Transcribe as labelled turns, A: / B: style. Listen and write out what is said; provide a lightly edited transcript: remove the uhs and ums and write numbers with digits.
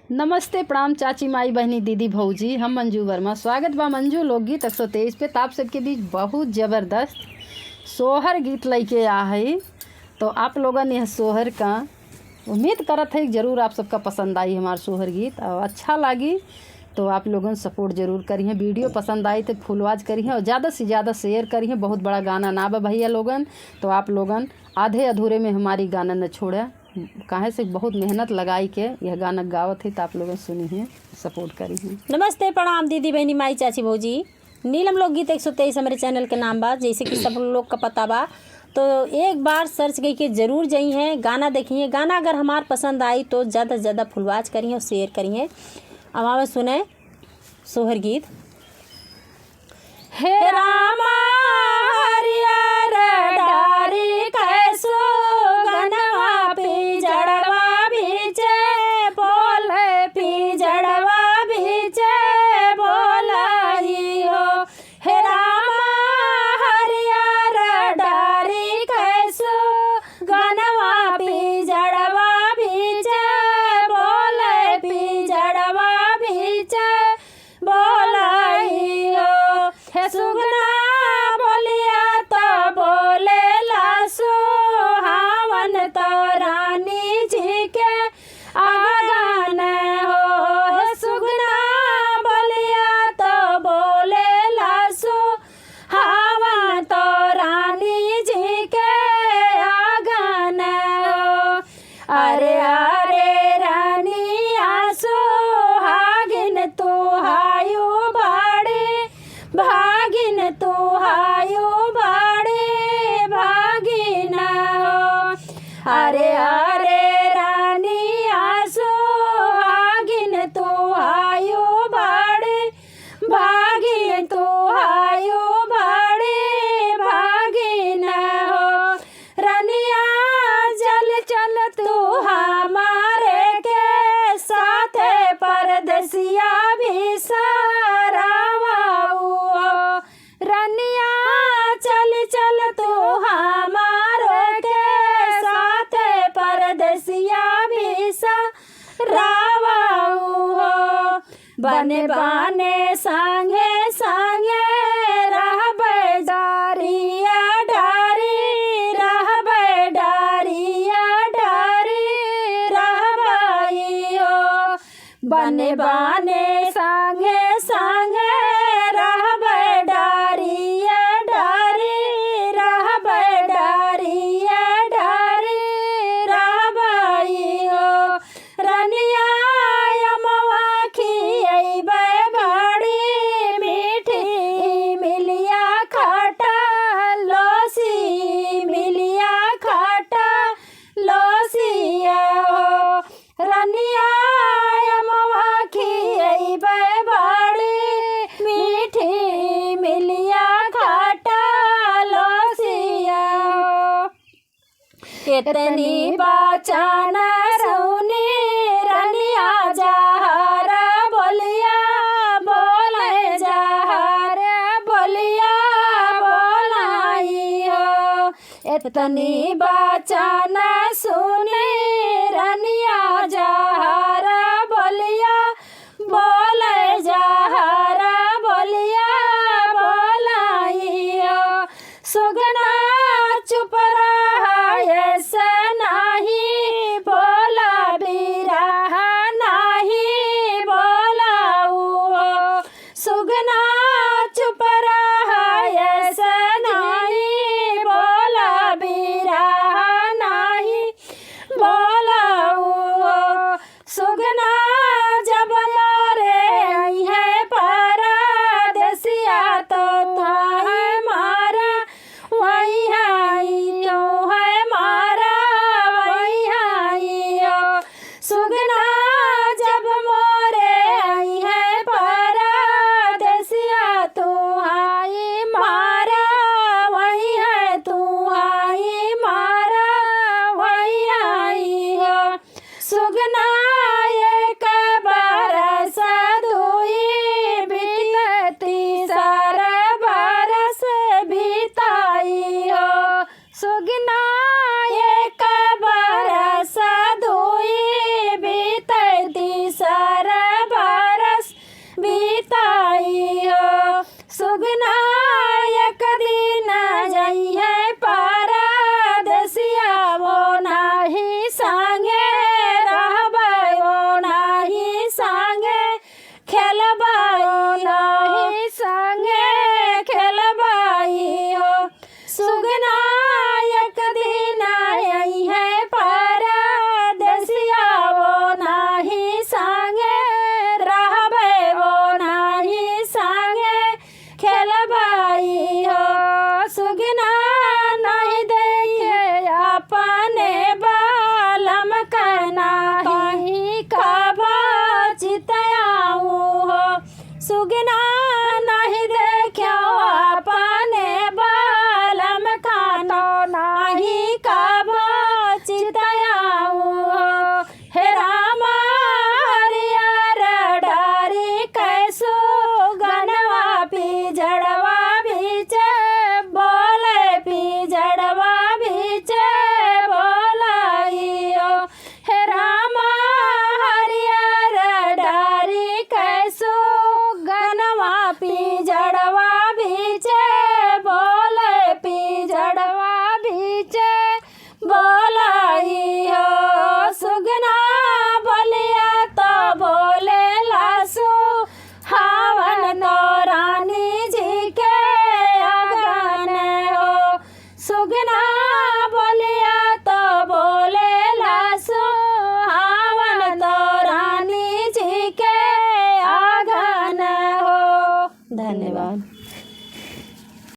A: नमस्ते प्रणाम चाची माई बहनी दीदी भौजी, हम मंजू वर्मा। स्वागत बा मंजू लोकगीत 123 पे। आप सबके बीच बहुत ज़बरदस्त सोहर गीत लेके आ है। तो आप लोगन यह सोहर का उम्मीद करत है ज़रूर आप सबका पसंद आई हमारा सोहर गीत और अच्छा लगी तो आप लोगन सपोर्ट ज़रूर करिए। वीडियो पसंद आई तो फुलवाज करिए और ज़्यादा से ज़्यादा शेयर करिए। बहुत बड़ा गाना ना बा भैया लोगन, तो आप लोगन आधे अधूरे में हमारी गाना न छोड़े। काहे से बहुत मेहनत लगाई के यह गाना गावत है, तो आप लोग सुनिए, सपोर्ट करिए।
B: नमस्ते प्रणाम दीदी बहनी माई चाची भौजी। नीलम लोकगीत 123 हमारे चैनल के नाम बा, जैसे कि सब लोग का पता बा। तो एक बार सर्च करके ज़रूर जाइए हैं, गाना देखिए। गाना अगर हमार पसंद आई तो ज़्यादा से ज़्यादा फुलवाज करिए और शेयर करिए। अब हमें सुने सोहर गीत। हे रामा हरियर डारी कैसो गनवा पी जड़वा बीचे बोले पी जड़वा बीचे बोलाई हो। हे रामा हरियर डारी कैसो गनवा पी जड़वा बीचे बोले पी जड़वा बीचे बोलाई हो। हे सुगना बोलिया तो बोले लासो हावन तो रानी जी के आगान हो। हे सुगना बोलिया तो बोले लासो हावन तो रानी जी के आगान हो। अरे अरे रानी आसो हागिन तू हायो बाड़े भागिन तू हायो बाड़े भागिन हो। अरे अरे रानी आसो हागिन तू हायो बाड़े भागिन तू हायो बाड़े भागिन हो। रनिया जल चल तू हमारे के साथे परदेसिया भी सरावाऊ हो। रनिया चल चल तू हमारे के साथे परदेसिया भी सरावाऊ हो। बने बाने संगे संगे रहबे डारिया डारी रहबे डारिया डारी रहबाई हो। बने बाने संगे संगे रहबे डारिया डारी रहबे डारिया डारी रहबाई हो। रनिया यमवा खियैबे बड़ी मीठी मिलिया खटा लोसी मिलिया खटा लोसिया हो। रनिया यमवा खियैबे बड़ी मीठी मिलिया खटा लोसिया हो। कितनी बाचान रौनी रनिया जहर बोलिया बोले जहर बोलिया बोलाई हो। इतनी बाचान सुनी रनिया जहर बोलिया बोले जहर बोलिया बोलाई हो। सुगना चुप रहा ऐसे नहीं बोला बिरहा नहीं बोलाऊ हो। सुगना चुप रहा ऐसे नहीं बोला बिरहा नहीं बोलाऊ हो। सुगना जब यारे आई है परदेसिया तो तुम्हें मारा वही आई तो है मारा वही आई हो। सुगना जब मोरे आई है परदेसिया तू आई मारा वही है तू आई मारा वही आई हो। सुगना एक बरस दुई बीतती सर बरस बीताई हो। सुगना एक बरस दुई बीत सुगना